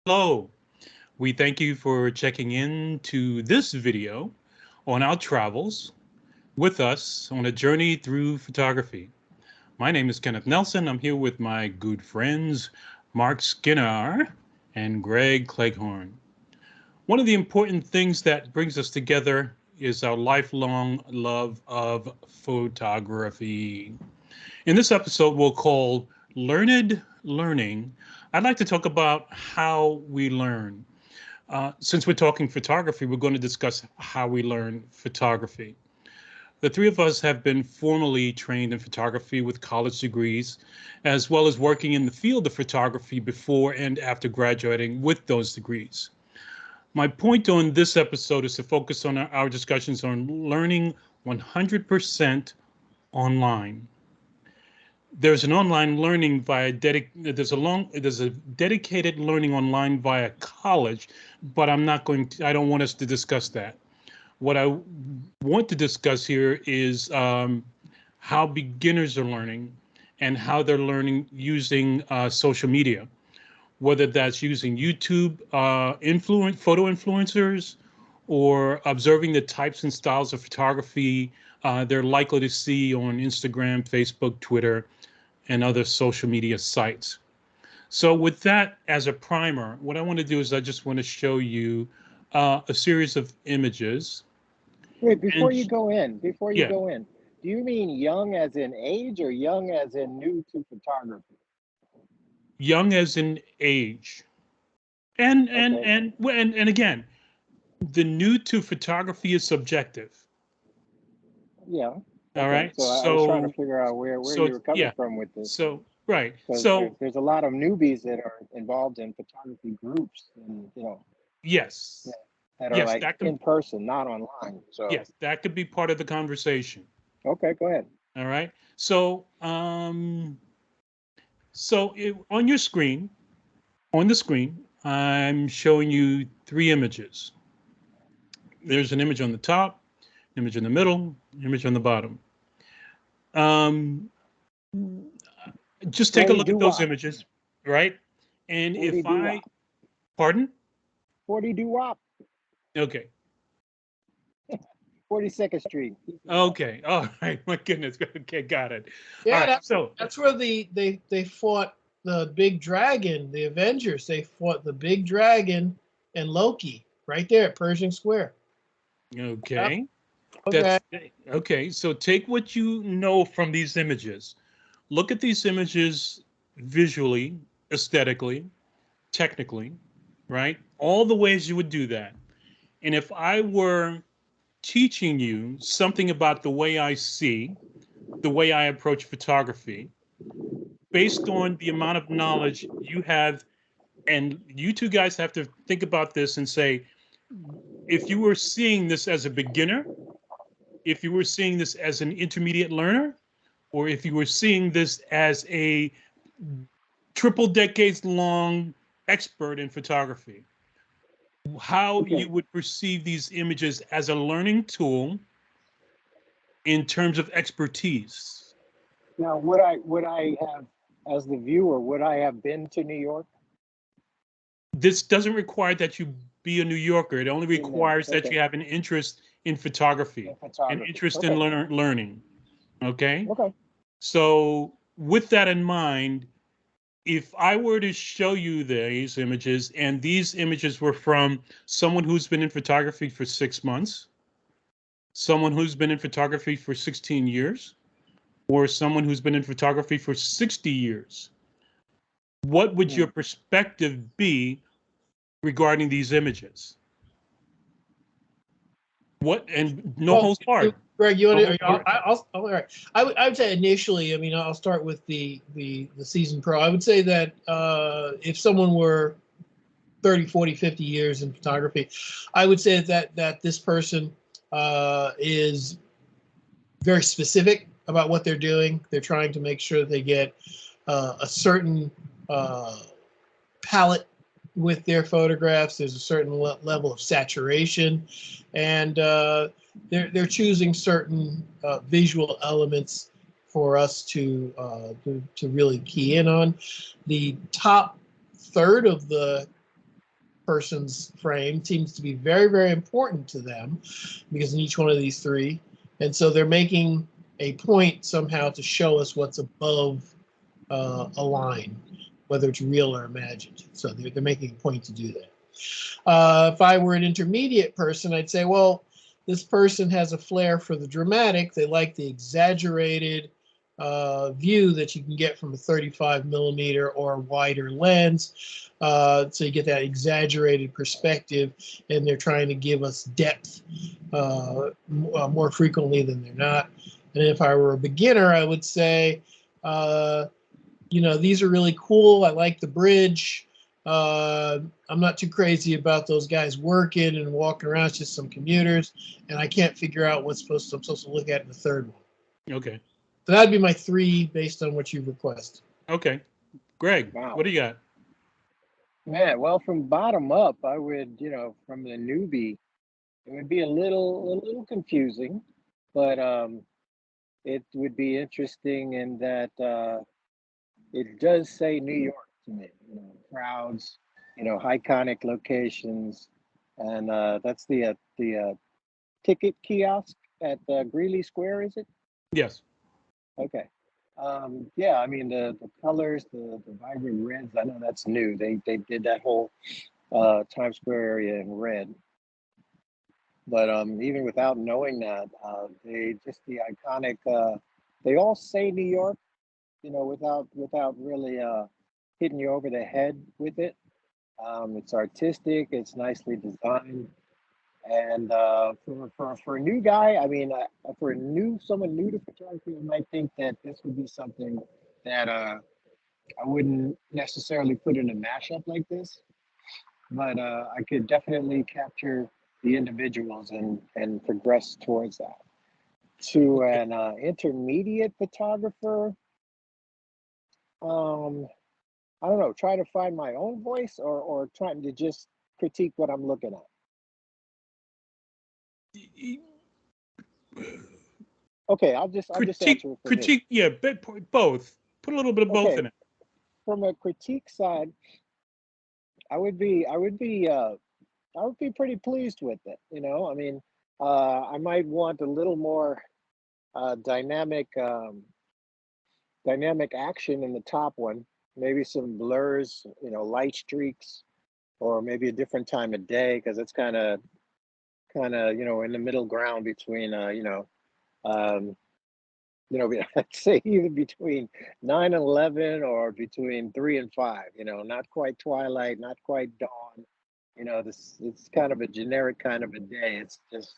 Hello, we thank you for checking in to this video on our travels with us on a journey through photography. My name is Kenneth Nelson. I'm here with my good friends Mark Skinner and Greg Cleghorn. One of the important things that brings us together is our lifelong love of photography. In this episode, we'll call Learned Learning. I'd like to talk about how we learn. Since we're talking photography, we're going to discuss how we learn photography. The three of us have been formally trained in photography with college degrees, as well as working in the field of photography before and after graduating with those degrees. My point on this episode is to focus on our discussions on learning 100% online. There's an online learning via there's a dedicated learning online via college, but I don't want us to discuss that. What I want to discuss here is how beginners are learning and how they're learning using social media, whether that's using YouTube, photo influencers, or observing the types and styles of photography they're likely to see on Instagram, Facebook, Twitter, and other social media sites. So with that as a primer, what I want to do is I just want to show you a series of images. Wait, And before you yeah, go in, do you mean young as in age or young as in new to photography? young as in age. Okay, And again, the new to photography is subjective. yeah, All okay. right. So I was trying to So figure out where so you were coming yeah. from with this, So right. because So there's a lot of newbies that are involved in photography groups, and yeah, yes. that are Yes, like that can in person, not online. So yes, that could be part of the conversation. okay, go ahead. All right. On your screen, on the screen, I'm showing you three images. There's an image on the top, image in the middle, image on the bottom. Um, just take a 40 look at doo those wop, images, right? And 40 if doo I, wop, pardon? 40 doo wop, Okay. 42nd Street. Keep it going. Okay. All right. My goodness. Okay. Got it. All Yeah, right. that, So, that's where they fought the big dragon, the Avengers. They fought the big dragon and Loki right there at Pershing Square. Yep. okay. Okay. That's okay. So take what you know from these images. Look at these images visually, aesthetically, technically, right? All the ways you would do that. And if I were teaching you something about the way I see, the way I approach photography, based on the amount of knowledge you have, and you two guys have to think about this and say, if you were seeing this as a beginner, if you were seeing this as an intermediate learner, or if you were seeing this as a triple decades long expert in photography, how Okay. you would perceive these images as a learning tool in terms of expertise. Now, would I have, as the viewer, would I have been to New York? This doesn't require that you be a New Yorker. It only Been there. requires that Okay. you have an interest in photography, In an photography. interest in Okay. learning. Okay. Okay. So, with that in mind, if I were to show you these images, and these images were from someone who's been in photography for 6 months, someone who's been in photography for 16 years, or someone who's been in photography for 60 years, what would your Hmm. perspective be regarding these images? What, and no Well, holds barred. Greg, you want No to? holds barred. All right. I would say initially. I mean, I'll start with the season pro. I would say that if someone were 30, 40, 50 years in photography, I would say that this person is very specific about what they're doing. They're trying to make sure that they get a certain uh, palette with their photographs. There's a certain level of saturation, and they're choosing certain visual elements for us to really key in on. The top third of the person's frame seems to be very, very important to them, because in each one of these three, and so they're making a point somehow to show us what's above a line, whether it's real or imagined. So they're making a point to do that. If I were an intermediate person, I'd say, well, this person has a flair for the dramatic. They like the exaggerated view that you can get from a 35 millimeter or a wider lens. So you get that exaggerated perspective, and they're trying to give us depth more frequently than they're not. And if I were a beginner, I would say, these are really cool. I like the bridge. I'm not too crazy about those guys working and walking around. It's just some commuters, and I can't figure out I'm supposed to look at in the third one. Okay. So that'd be my 3 based on what you request. Okay. Greg, Wow. what do you got? Man, well, from bottom up, I would, from the newbie, it would be a little confusing, but it would be interesting in that it does say New York to me. Crowds, iconic locations, and that's the ticket kiosk at Greeley Square, is it? Yes. Okay. Yeah, I mean the colors, the vibrant reds. I know that's new. They did that whole Times Square area in red. But even without knowing that, they just the iconic. They all say New York, without really hitting you over the head with it. It's artistic. It's nicely designed. And for a new guy, I mean, for someone new to photography, I might think that this would be something that I wouldn't necessarily put in a mashup like this, but I could definitely capture the individuals and progress towards that. To an intermediate photographer, I don't know, try to find my own voice or trying to just critique what I'm looking at. Okay, I'll just answer it for me. Critique, yeah, both. Put a little bit of both in it. From a critique side, I would be pretty pleased with it. I mean, I might want a little more dynamic action in the top one. Maybe some blurs, light streaks, or maybe a different time of day, because it's kind of in the middle ground between um, I'd say either between 9 and 11 or between 3 and 5, not quite twilight, not quite dawn. It's kind of a generic kind of a day. It's just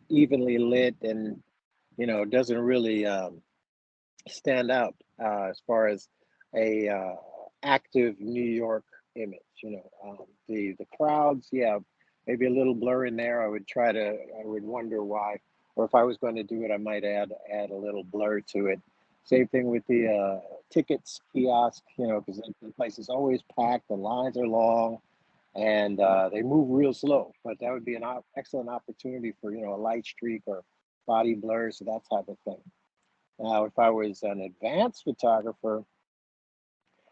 evenly lit and, doesn't really stand out as far as a active New York image. The crowds, yeah, maybe a little blur in there. I would wonder why, or if I was going to do it, I might add a little blur to it. Same thing with the tickets kiosk, because the place is always packed, the lines are long, and they move real slow. But that would be an excellent opportunity for a light streak or body blurs, so that type of thing. Now, if I was an advanced photographer,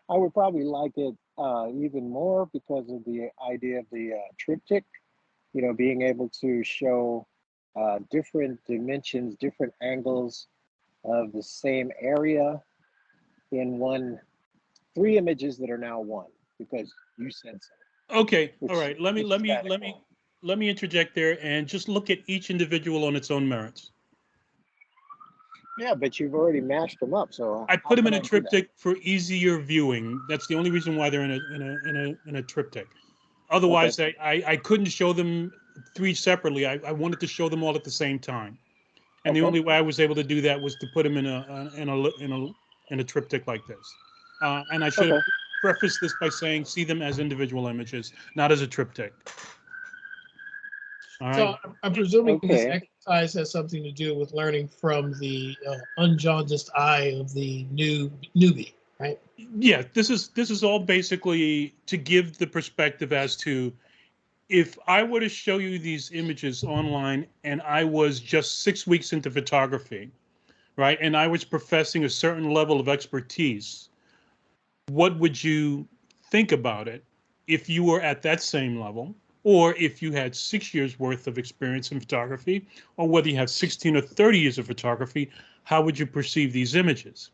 I would probably like it even more because of the idea of the triptych, being able to show different dimensions, different angles of the same area in 3 images that are now one, because you said so. Okay, all right. Let me interject there and just look at each individual on its own merits. Yeah, but you've already mashed them up, so I put them in a triptych for easier viewing. That's the only reason why they're in a triptych. Otherwise, okay. I couldn't show them 3 separately. I wanted to show them all at the same time, and the only way I was able to do that was to put them in a triptych like this. And I should have prefaced this by saying, see them as individual images, not as a triptych. All right. So I'm presuming this exercise has something to do with learning from the unjaundiced eye of the newbie, right? Yeah, this is all basically to give the perspective as to, if I were to show you these images online and I was just 6 weeks into photography, right, and I was professing a certain level of expertise, what would you think about it if you were at that same level, or if you had 6 years worth of experience in photography, or whether you have 16 or 30 years of photography, how would you perceive these images?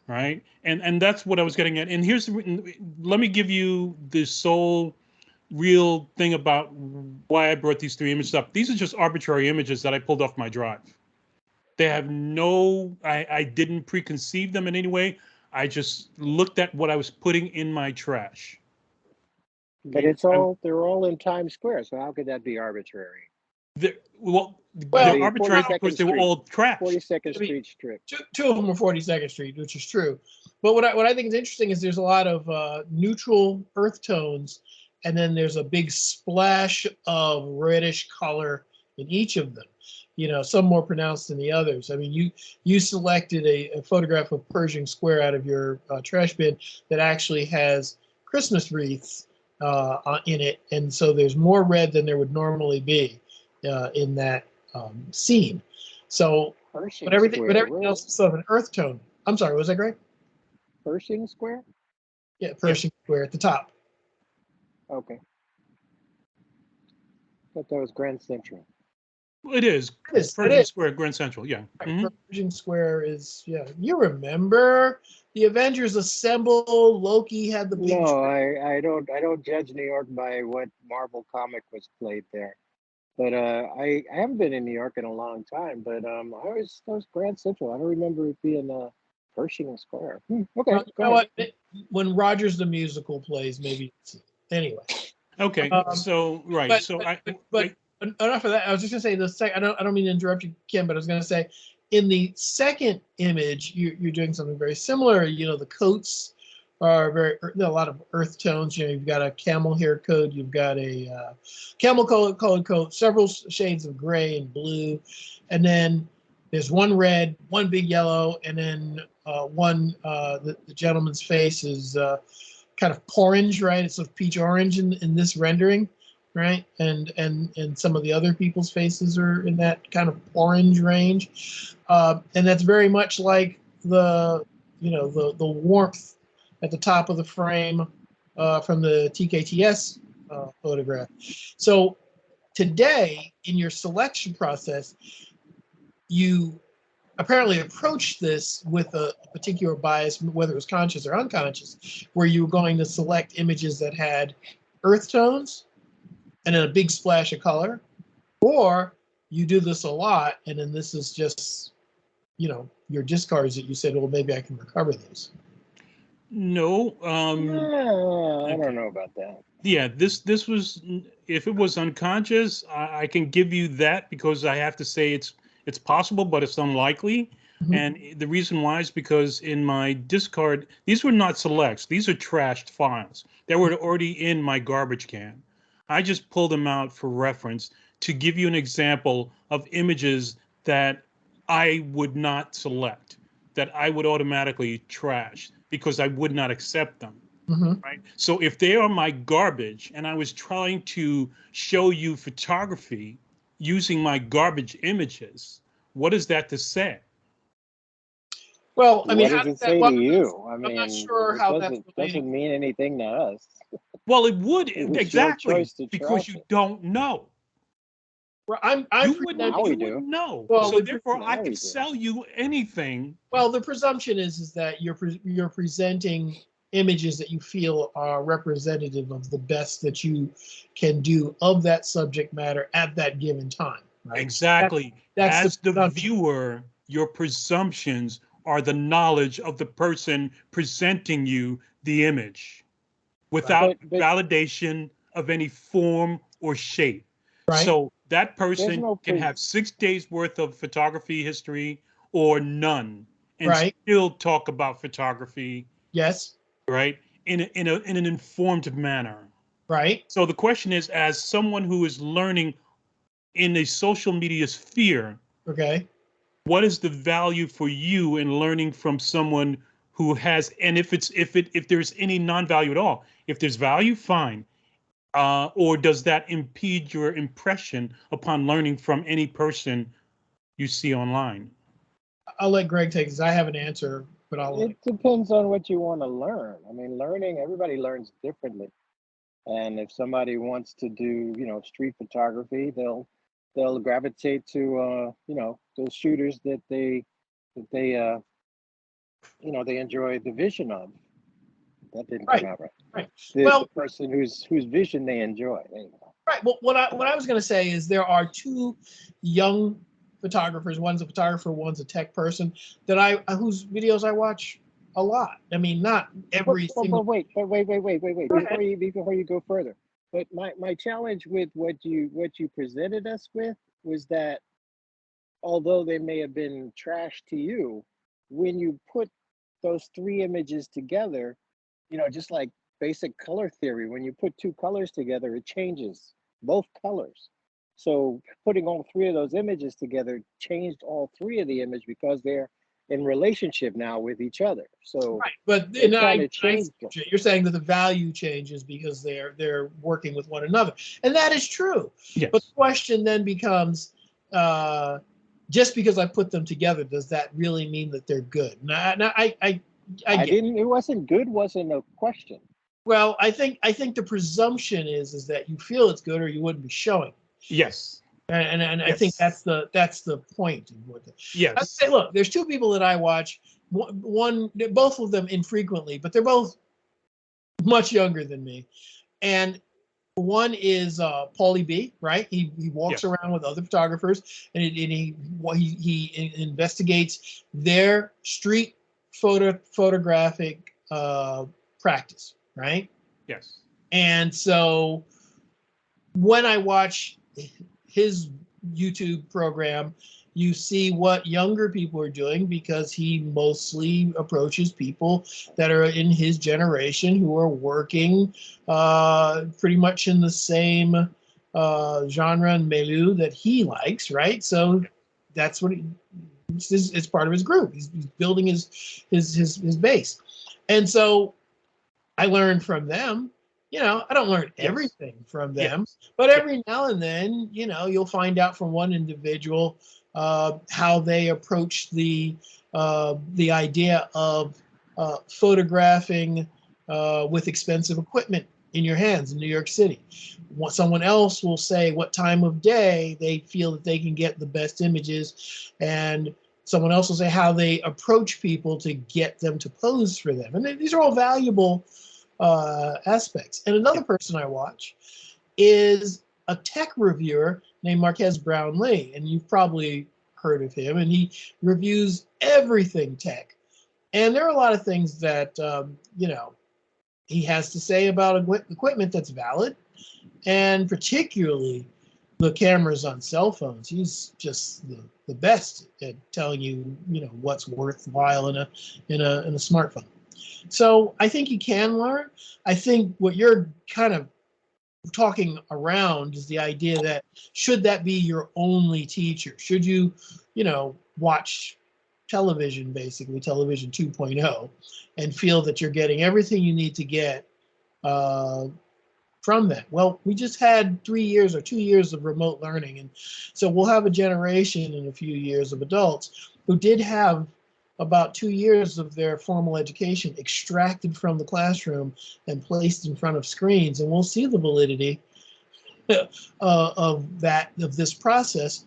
Right? And that's what I was getting at. And let me give you the sole real thing about why I brought these three images up. These are just arbitrary images that I pulled off my drive. They have I didn't preconceive them in any way. I just looked at what I was putting in my trash. But Okay. they're all in Times Square, so how could that be arbitrary? Well, I they're Well, mean, arbitrary because 42nd they were Street, all trashed. 42nd I mean, Street strip. two of them are 42nd Street, which is true. But what I think is interesting is there's a lot of neutral earth tones, and then there's a big splash of reddish color in each of them. You know, some more pronounced than the others. I mean, you selected a photograph of Pershing Square out of your trash bin that actually has Christmas wreaths in it, and so there's more red than there would normally be in that scene. So, Pershing Square, but everything where? else is sort of an earth tone. I'm sorry, was that great? Pershing Square? Yeah, Yeah. Pershing Square at the top. Okay. Thought that was Grand Central. It is It Pershing is. Square, Grand Central. Yeah. Right, Pershing Square is, yeah. You remember the Avengers Assemble? Loki had the big. No, I don't judge New York by what Marvel comic was played there. But I haven't been in New York in a long time. But that was Grand Central. I don't remember it being Pershing Square. Okay, Well, you go know ahead. what? When Rogers the musical plays, maybe. Anyway. Okay. Um, So right. but, So but enough of that. I was just gonna say the second. I don't mean to interrupt you, Kim, but I was gonna say in the second image, you're doing something very similar. You know, the coats are there are a lot of earth tones. You know, you've got a camel hair coat, you've got a camel colored coat, several shades of gray and blue, and then there's one red, one big yellow, and then the gentleman's face is kind of orange, right? It's sort of peach orange in this rendering, right? And some of the other people's faces are in that kind of orange range, and that's very much like the warmth at the top of the frame from the TKTS photograph. So today in your selection process, you apparently approached this with a particular bias, whether it was conscious or unconscious, where you were going to select images that had earth tones and then a big splash of color, or you do this a lot, and then this is just, your discards that you said, well, maybe I can recover these. no. I don't Okay. know about that. Yeah. This was, if it was unconscious, I can give you that because I have to say it's possible, but it's unlikely. Mhm. And the reason why is because in my discard, these were not selects. These are trashed files. They were already in my garbage can. I just pulled them out for reference to give you an example of images that I would not select, that I would automatically trash because I would not accept them. Mhm. Right. So if they are my garbage and I was trying to show you photography using my garbage images, what is that to say? Well, I mean, What how does does it that? say Well, to you? I I'm not mean, sure it how that's relating. doesn't mean anything to us. Well, it would It was your exactly choice to because trash you it. don't know. Well, I'm Now presenting. we You do. wouldn't know. Well, So therefore I Now we could do. sell you anything. Well, the presumption is that you're presenting images that you feel are representative of the best that you can do of that subject matter at that given time, right? Exactly. That's the As the presumption, viewer, your presumptions are the knowledge of the person presenting you the image, right? without But validation of any form or shape. Right? So that there's person no can pres have 6 days worth of photography history or none and Right? still talk about photography, Yes. right? In an informed manner. Right? So the question is, as someone who is learning in a social media sphere, Okay. what is the value for you in learning from someone who has, and if there's any non-value at all, if there's value, fine. Or does that impede your impression upon learning from any person you see online? I'll let Greg take this. I have an answer, but I'll let. it depends on what you want to learn. I mean, everybody learns differently. And if somebody wants to do, street photography, they'll gravitate to, those shooters that they enjoy the vision of. That didn't come Right, out right. right. The Well, person whose vision they enjoy. There you go. right. Well, what I was going to say is there are two young photographers. One's a photographer, one's a tech person that whose videos I watch a lot. I mean, not every But single. wait, Go ahead. before you go further. But my challenge with what you presented us with was that although they may have been trash to you, when you put those three images together, just like basic color theory, when you put two colors together, it changes both colors. So putting all three of those images together changed all three of the image because they're in relationship now with each other. So Right, but it and kind of I changed them. you're saying that the value changes because they're working with one another, and that is true. But Yes. the question then becomes, just because I put them together, does that really mean that they're good? I get. It wasn't good, wasn't a question. Well, I think the presumption is that you feel it's good or you wouldn't be showing it. Yes. And I think Yes. that's the point. I Yes. say, look, there's two people that I watch. One, both of them infrequently, but they're both much younger than me. And one is Paulie B, right? He walks Yes. around with other photographers, and he investigates their street photographic practice, right? Yes. And so when I watch his YouTube program, you see what younger people are doing because he mostly approaches people that are in his generation who are working pretty much in the same genre and milieu that he likes, right? So that's what it's part of his group. He's building his base, and so I learn from them. I don't learn Yes. everything from them, Yes. but Yes. every now and then, you'll find out from one individual how they approach the idea of photographing with expensive equipment in your hands in New York City. Someone else will say what time of day they feel that they can get the best images, and someone else will say how they approach people to get them to pose for them. And these are all valuable aspects. And another person I watch is a tech reviewer named Marquez Brownlee, and you've probably heard of him. And he reviews everything tech. And there are a lot of things that he has to say about equipment that's valid, and particularly the cameras on cell phones. He's just the best at telling you what's worthwhile in a smartphone. So I think you can learn. I think what you're kind of talking around is the idea that should that be your only teacher? Should you, watch television, basically television 2.0, and feel that you're getting everything you need to get uh, from that? Well, we just had 3 years or 2 years of remote learning. And so we'll have a generation in a few years of adults who did have about 2 years of their formal education extracted from the classroom and placed in front of screens. And we'll see the validity of this process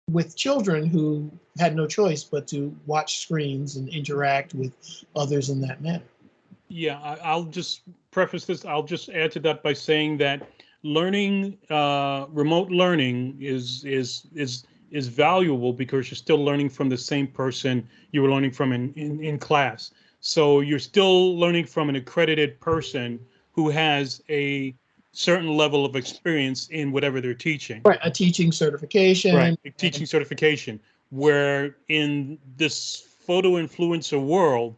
with children who had no choice but to watch screens and interact with others in that manner. Yeah, I'll just preface this. I'll just add to that by saying that remote learning is valuable because you're still learning from the same person you were learning from in class. So you're still learning from an accredited person who has a certain level of experience in whatever they're teaching. Right, a teaching certification. Right, a teaching certification. Where in this photo influencer world,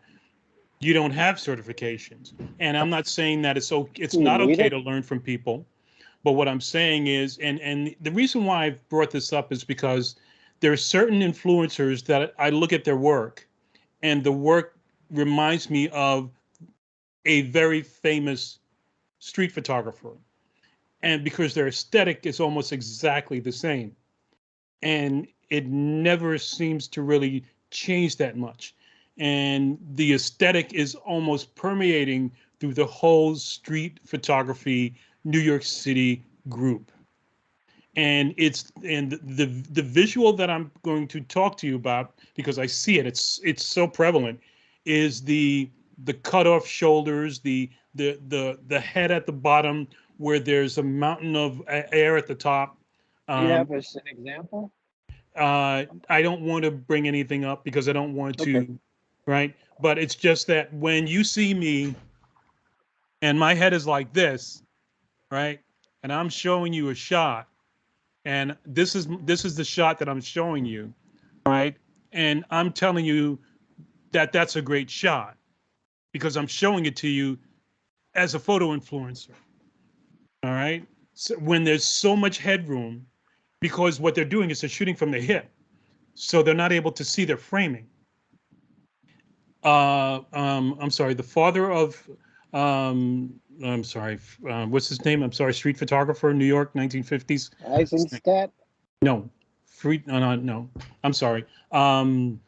you don't have certifications. And I'm not saying that it's You not need okay it. to learn from people, but what I'm saying is, and the reason why I've brought this up is because there are certain influencers that I look at their work, and the work reminds me of a very famous street photographer, and because their aesthetic is almost exactly the same, and it never seems to really change that much. And the aesthetic is almost permeating through the whole street photography New York City group. And the visual that I'm going to talk to you about, because I see it, it's so prevalent, is the cut off shoulders, the head at the bottom where there's a mountain of air at the top. Do you Um, have an example? I don't want to bring anything up because I don't want Okay. to, right? But it's just that when you see me and my head is like this, right? And I'm showing you a shot, and this is the shot that I'm showing you, right? And I'm telling you that that's a great shot because I'm showing it to you as a photo influencer, all right? So when there's so much headroom, because what they're doing is they're shooting from the hip, so they're not able to see their framing. I'm sorry, the father of, I'm sorry, what's his name? I'm sorry, street photographer, New York, 1950s. Eisenstadt? No, no. I'm sorry. Um,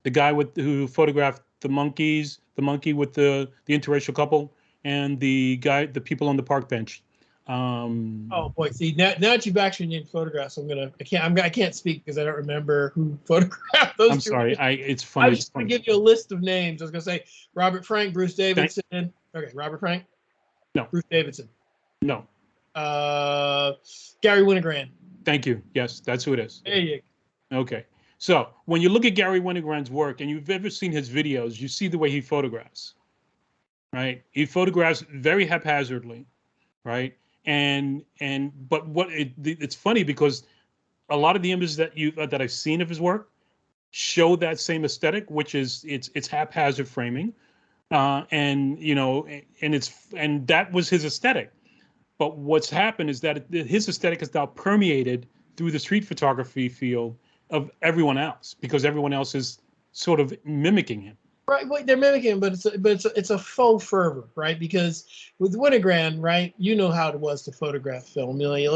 the guy who photographed the monkeys, the monkey with the interracial couple, and the people on the park bench. Oh boy, see now that you've actually named photographs, I can't speak because I don't remember who photographed those I'm two. sorry. It's I funny. was It's just going funny. to give you a list of names. I was going to say Robert Frank, Bruce Thank, Davidson. Okay, Robert Frank, no, Bruce Davidson, no. uh, Gary Winogrand. Thank you. Yes, that's who it is. There you Okay. So when you look at Gary Winogrand's work and you've ever seen his videos, you see the way he photographs, right? He photographs very haphazardly, right? But it's funny because a lot of the images that I've seen of his work show that same aesthetic, which is it's haphazard framing, and and that was his aesthetic. But what's happened is that his aesthetic is now permeated through the street photography field of everyone else because everyone else is sort of mimicking him. Right, well, they're mimicking, but it's a faux fervor, right? Because with Winogrand, right, you know how it was to photograph film. You know,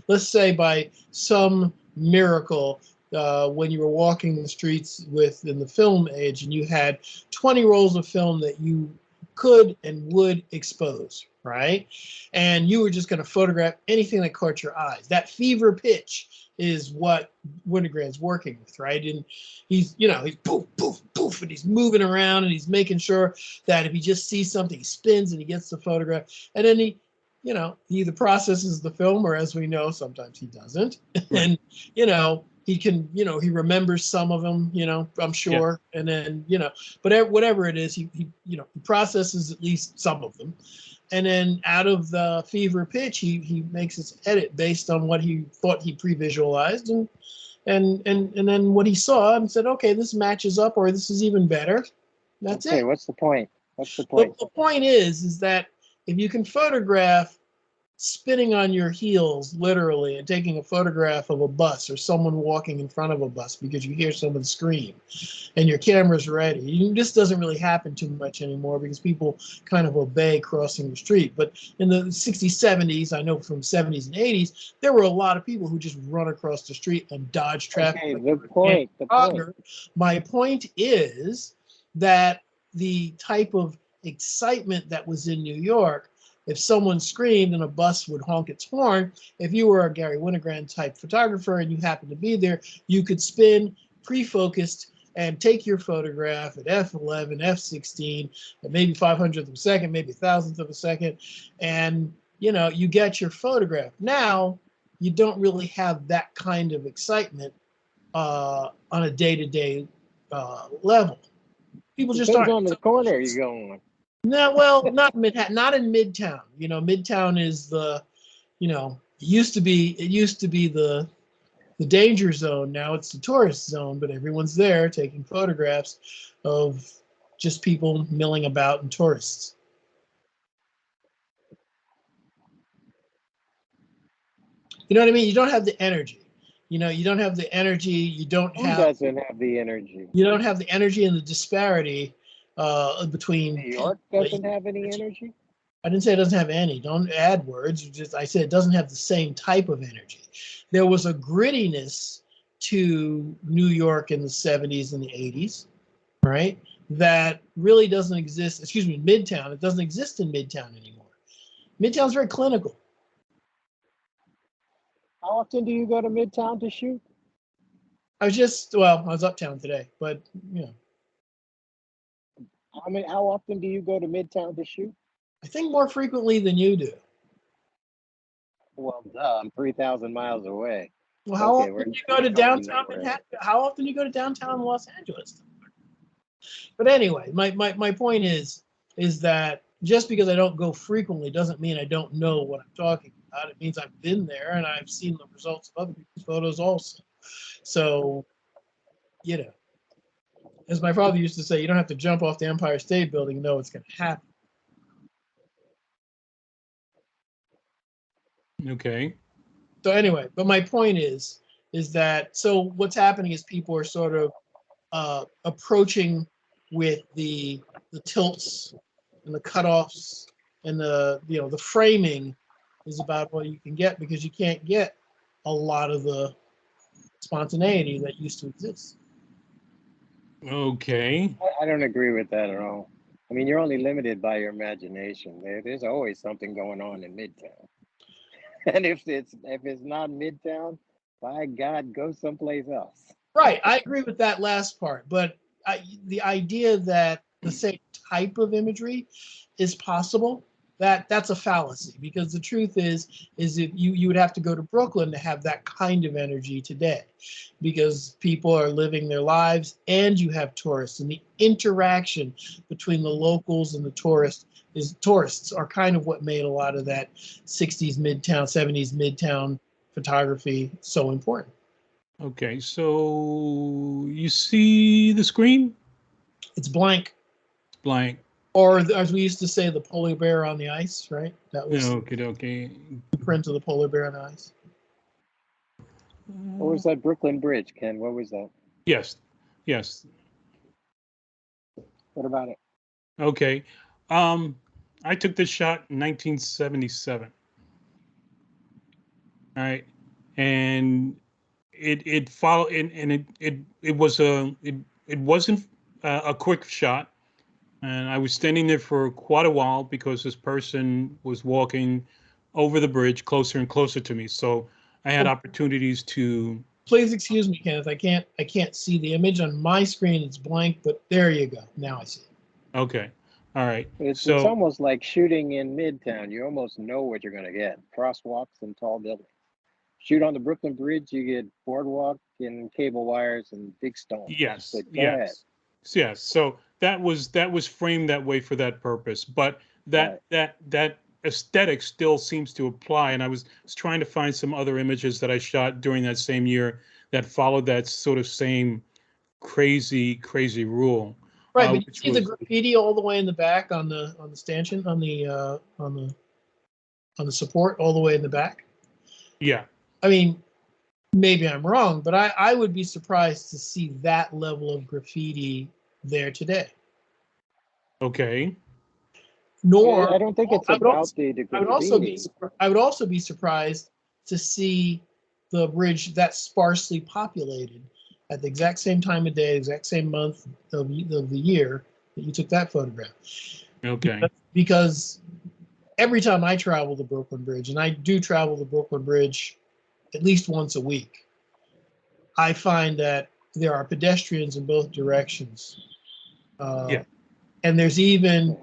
let's say by some miracle, when you were walking the streets in the film age, and you had 20 rolls of film that you could and would expose, right? And you were just going to photograph anything that caught your eyes. That fever pitch is what Winogrand's working with, right? And he's poof, poof, poof, and he's moving around and he's making sure that if he just sees something, he spins and he gets the photograph. And then he either processes the film or, as we know, sometimes he doesn't. Right. And, he can, he remembers some of them, I'm Yeah. sure. And then, but whatever it is, he processes at least some of them. And then out of the fever pitch, he makes his edit based on what he thought he pre-visualized and then what he saw and said, okay, this matches up, or this is even better. That's Okay, it. what's the point? What's the point? The point is that if you can photograph spinning on your heels, literally, and taking a photograph of a bus or someone walking in front of a bus because you hear someone scream and your camera's ready. This doesn't really happen too much anymore because people kind of obey crossing the street. But in the 60s, 70s, I know from 70s and 80s, there were a lot of people who just run across the street and dodge traffic. Okay, the point. My point is that the type of excitement that was in New York, if someone screamed and a bus would honk its horn, if you were a Gary Winogrand type photographer and you happened to be there, you could spin pre-focused and take your photograph at f11, f16, at maybe 500th of a second, maybe 1,000th of a second, and you get your photograph. Now, you don't really have that kind of excitement on a day-to-day level. People just Depends aren't. on the corner you're going. No, well, not in Midtown. Midtown is it used to be the danger zone. Now it's the tourist zone, but everyone's there taking photographs of just people milling about and tourists. You know what I mean? You don't have the energy. You don't have the energy. You don't Who have doesn't have the energy? the energy and the disparity between. New York doesn't have any energy? I didn't say it doesn't have any. Don't add words. I said it doesn't have the same type of energy. There was a grittiness to New York in the 70s and the 80s, right? That really doesn't exist. Excuse me, Midtown. It doesn't exist in Midtown anymore. Midtown's very clinical. How often do you go to Midtown to shoot? I was uptown today, but you know, How often do you go to Midtown to shoot? I think more frequently than you do. Well, duh, I'm 3,000 miles away. Well, how Okay, often do you go to going downtown nowhere. Manhattan? How often do you go to downtown Los Angeles? But anyway, my point is that just because I don't go frequently doesn't mean I don't know what I'm talking about. It means I've been there and I've seen the results of other people's photos also. So, you know, as my father used to say, you don't have to jump off the Empire State Building to know what's going to happen. Okay. So anyway, but my point is that so what's happening is people are sort of approaching with the tilts and the cutoffs and the framing is about what you can get because you can't get a lot of the spontaneity that used to exist. Okay. I don't agree with that at all. I mean, you're only limited by your imagination. There's always something going on in Midtown. And if it's not Midtown, by God, go someplace else. Right, I agree with that last part, but the idea that the same type of imagery is possible, that's a fallacy because the truth is if you would have to go to Brooklyn to have that kind of energy today because people are living their lives and you have tourists and the interaction between the locals and the tourists are kind of what made a lot of that 60s Midtown, 70s Midtown photography so important. Okay. So you see the screen? It's blank. Blank. Or as we used to say, the polar bear on the ice, right? That was Okay. Okay. the print of the polar bear on the ice. What was that Brooklyn Bridge, Ken? What was that? Yes. Yes. What about it? Okay. I took this shot in 1977. All right. And it followed and it was it wasn't a quick shot. And I was standing there for quite a while because this person was walking over the bridge closer and closer to me. So I had opportunities to. Please excuse me, Kenneth. I can't see the image on my screen. It's blank, but there you go. Now I see it. Okay. All right. It's So almost like shooting in Midtown. You almost know what you're going to get. Crosswalks and tall buildings. Shoot on the Brooklyn Bridge, you get boardwalk and cable wires and big stones. yes, But go ahead. yes. So that was framed that way for that purpose. But that Right. that aesthetic still seems to apply. And I was trying to find some other images that I shot during that same year that followed that sort of same crazy rule. Right, but you Which see the was graffiti all the way in the back on the stanchion on the support all the way in the back. yeah. I mean, maybe I'm wrong, but I would be surprised to see that level of graffiti there today. Okay. Nor I don't think it's I would about also, the I graffiti. would also be surprised to see the bridge that sparsely populated at the exact same time of day, exact same month of the year that you took that photograph. Okay. Because every time I travel the Brooklyn Bridge, and I do travel the Brooklyn Bridge at least once a week, I find that there are pedestrians in both directions. Yeah. And there's even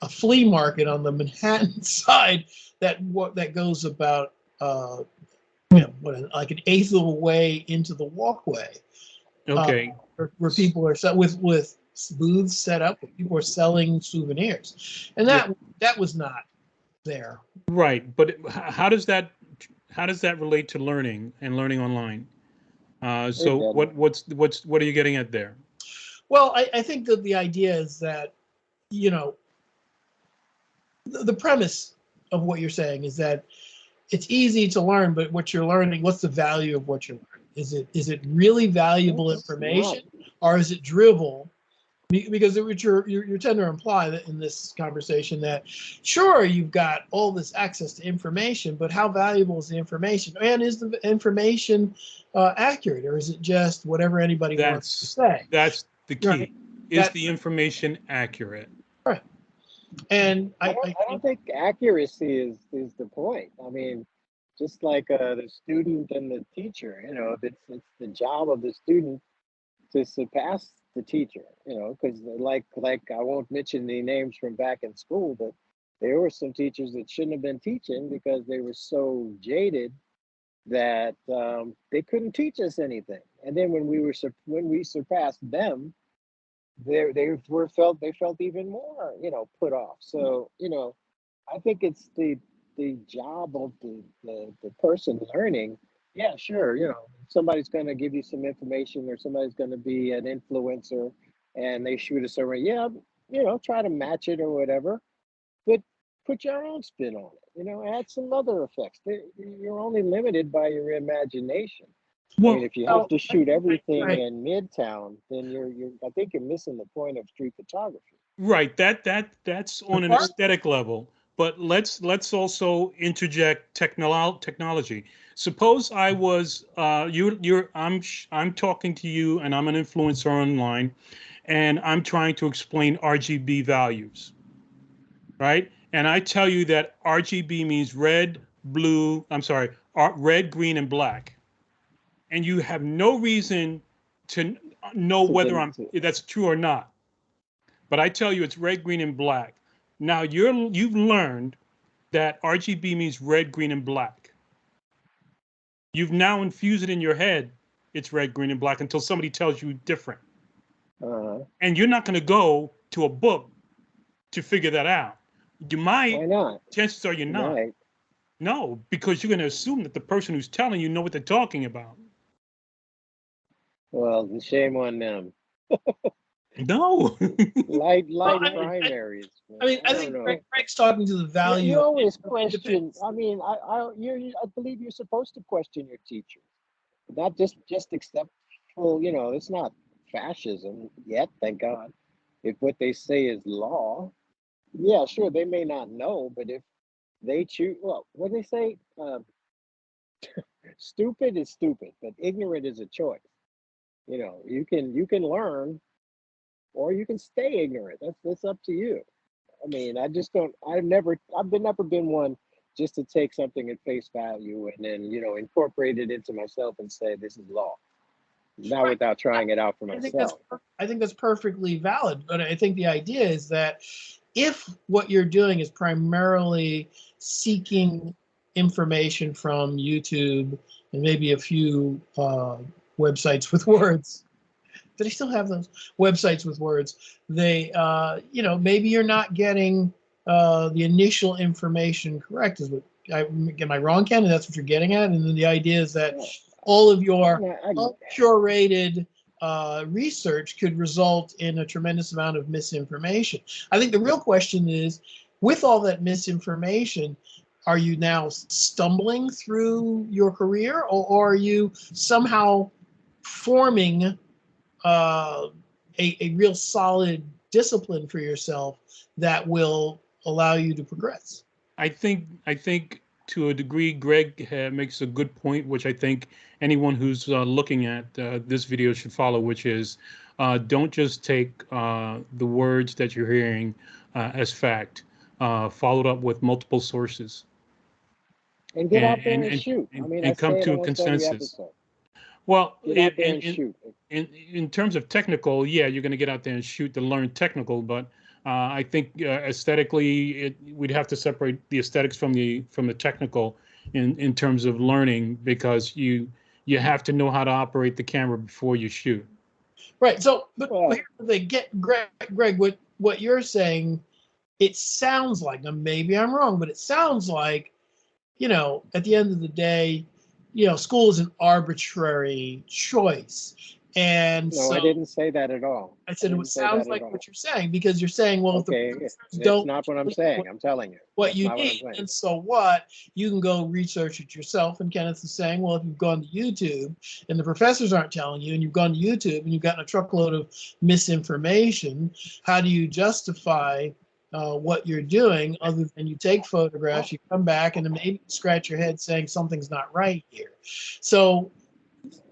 a flea market on the Manhattan side that goes about like an eighth of a way into the walkway, Okay. where people are set with booths set up where people are selling souvenirs, and Yeah. that was not there. Right. But how does that relate to learning and learning online? It So doesn't. what are you getting at there? Well, I think that the idea is that you know the premise of what you're saying is that it's easy to learn, but what you're learning, what's the value of what you're learning? Is it really valuable It's information, not. or is it drivel? Because you're tend to imply that in this conversation that sure you've got all this access to information, but how valuable is the information? And is the information accurate, or is it just whatever anybody wants to say? That's the Right. key. Is That the information accurate? right. And I don't think accuracy is the point. I mean, just like the student and the teacher, you know, it's the job of the student to surpass the teacher, you know, because like I won't mention the names from back in school, but there were some teachers that shouldn't have been teaching because they were so jaded that they couldn't teach us anything. And then when we surpassed them, they felt even more, you know, put off. So you know, I think it's the job of the person learning. Yeah, sure. You know, somebody's going to give you some information, or somebody's going to be an influencer, and they shoot us over. Yeah, you know, try to match it or whatever, but put your own spin on it. You know, add some other effects. You're only limited by your imagination. I mean, Well, if you have so, to shoot everything right. in Midtown, then you're I think you're missing the point of street photography. right. That's The on an part, aesthetic level. But let's also interject technology. Suppose I was I'm talking to you and I'm an influencer online and I'm trying to explain RGB values, right? And I tell you that RGB means red, blue, I'm sorry, red, green, and black. And you have no reason to know To, whether den- I'm to that's true or not. But I tell you it's red, green, and black. Now you've learned that RGB means red, green, and black. You've now infused it in your head. It's red, green, and black until somebody tells you different. uh, And you're not going to go to a book to figure that out. You why might, not? chances are you're You not. might. No, because you're going to assume that the person who's telling you know what they're talking about. Well, shame on them. No. well, Light primaries, I man. mean, I I don't think Greg, know. Greg's talking to the You value of always question. independence. I mean, I believe you're supposed to question your teachers, not just accept full. You know, it's not fascism yet, thank God. If what they say is law, yeah, sure, they may not know, but if they choose, well, what do they say? Stupid is stupid, but ignorant is a choice. You know, you can learn or you can stay ignorant. That's up to you. I mean, I just don't. Never been one just to take something at face value and then you know incorporate it into myself and say this is law. Not Right. without trying it out for I think that's myself. I think that's perfectly valid. But I think the idea is that if what you're doing is primarily seeking information from YouTube and maybe a few websites with words, do they still have those websites with words? They, you know, maybe you're not getting the initial information correct. Is what am I wrong, Ken? And that's what you're getting at. And then the idea is that Yeah, all of your I, curated research could result in a tremendous amount of misinformation. I think the real question is, with all that misinformation, are you now stumbling through your career, or are you somehow forming uh, a real solid discipline for yourself that will allow you to progress? I think to a degree, Greg makes a good point, which I think anyone who's looking at this video should follow, which is don't just take the words that you're hearing as fact. Followed up with multiple sources and get and out there and and and, shoot. I and, mean, I and come say it to a almost every consensus. episode. Well, Get out there and shoot. in terms of technical, yeah, you're going to get out there and shoot to learn technical, but I think aesthetically, we'd have to separate the aesthetics from the technical in terms of learning because you have to know how to operate the camera before you shoot. Right. So, but Well, here's the thing, get Greg, what you're saying, it sounds like, now maybe I'm wrong, but it sounds like, you know, at the end of the day, you know, school is an arbitrary choice. And no, I so didn't say that at all. I I said it didn't say sounds that at like all. what you're saying, because you're saying, well, if the Okay, professors that's don't not what I'm tell you saying. I'm telling you, what that's you not what I'm need, saying. and so what, you can go research it yourself. And Kenneth is saying, well, if you've gone to YouTube and the professors aren't telling you, and you've gone to YouTube and you've gotten a truckload of misinformation, how do you justify what you're doing other than you take photographs, you come back, and then maybe scratch your head saying something's not right here? So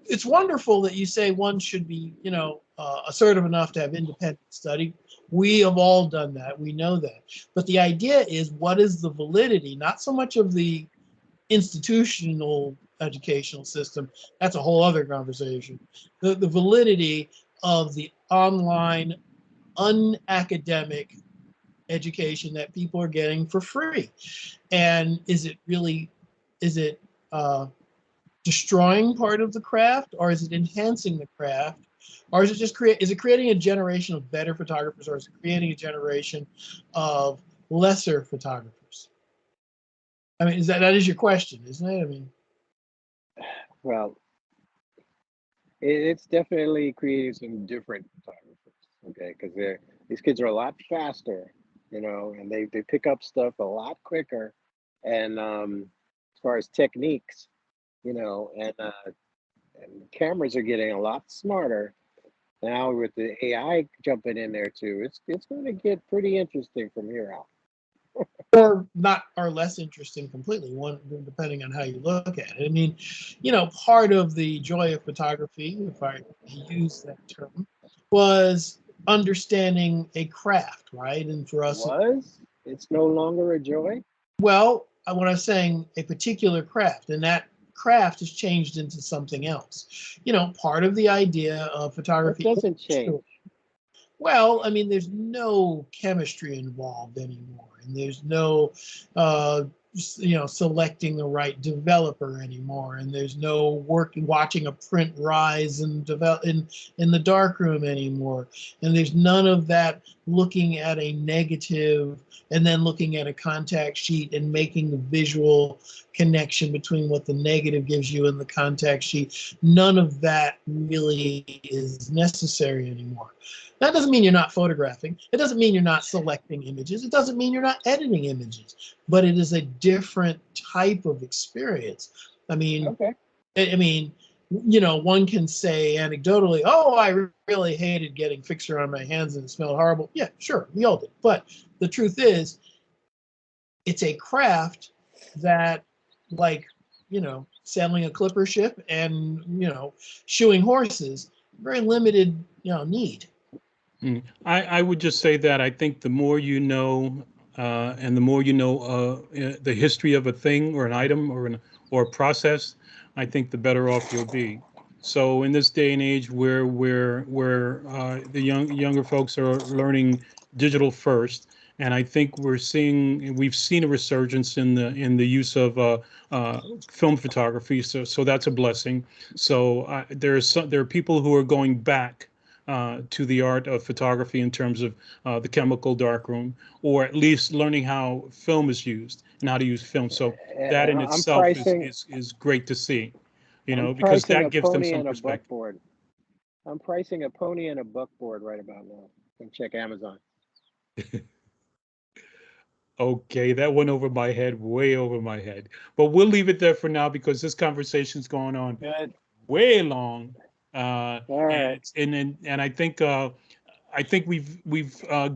it's wonderful that you say one should be, you know, assertive enough to have independent study. We have all done that. We know that. But the idea is, what is the validity? Not so much of the institutional educational system. That's a whole other conversation. The validity of the online, unacademic education that people are getting for free. And is it destroying part of the craft, or is it enhancing the craft? Or is it just creating a generation of better photographers, or is it creating a generation of lesser photographers? I mean, that is your question, isn't it? I mean, Well, it's definitely creating some different photographers, okay? Because these kids are a lot faster, and they pick up stuff a lot quicker. And as far as techniques, and cameras are getting a lot smarter now with the AI jumping in there too. It's going to get pretty interesting from here out. or not, or less interesting completely, one depending on how you look at it. I mean, part of the joy of photography, if I use that term, was understanding a craft, right? And for us, It's no longer a joy? well, when I was saying a particular craft, and that craft has changed into something else. Part of the idea of photography doesn't change. Well, I mean, there's no chemistry involved anymore, and there's no, selecting the right developer anymore, and there's no watching a print rise and develop in the darkroom anymore, and there's none of that looking at a negative and then looking at a contact sheet and making the visual connection between what the negative gives you and the contact sheet. None of that really is necessary anymore. That doesn't mean you're not photographing. It doesn't mean you're not selecting images. It doesn't mean you're not editing images. But it is a different type of experience. I mean, okay. One can say anecdotally, "Oh, I really hated getting fixer on my hands and it smelled horrible." Yeah, sure, we all did. But the truth is, it's a craft that, like, sailing a clipper ship and shoeing horses, very limited, need. I would just say that I think the more you know, and the more you know the history of a thing or an item or a process, I think the better off you'll be. So in this day and age where the younger folks are learning digital first, and I think we've seen a resurgence in the use of film photography. So that's a blessing. So there are people who are going back to the art of photography in terms of the chemical darkroom, or at least learning how film is used and how to use film. So that in I'm itself pricing. is great to see, I'm because pricing that a gives them pony some and a perspective. buckboard. I'm pricing a pony and a buckboard right about now. And check Amazon. Okay, that went over my head, way over my head. But we'll leave it there for now because this conversation's going on Good. way long, All right. and I think we've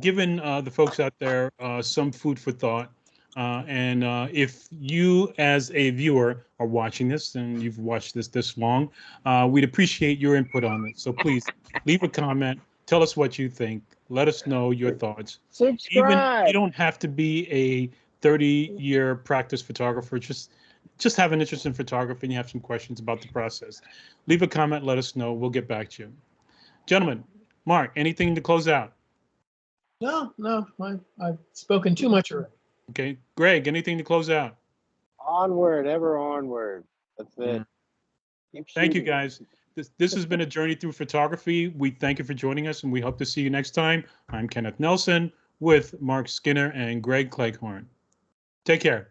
given the folks out there some food for thought. And if you, as a viewer, are watching this and you've watched this long, we'd appreciate your input on this. So please leave a comment. Tell us what you think. Let us know your thoughts. Even you Subscribe. don't have to be a 30-year practice photographer. Just have an interest in photography and you have some questions about the process. Leave a comment. Let us know. We'll get back to you. Gentlemen, Mark, anything to close out? No, I've spoken too much already. Okay. Greg, anything to close out? Onward, ever onward. That's it. Keep Thank you, shooting. guys. This has been a journey through photography. We thank you for joining us, and we hope to see you next time. I'm Kenneth Nelson with Mark Skinner and Greg Cleghorn. Take care.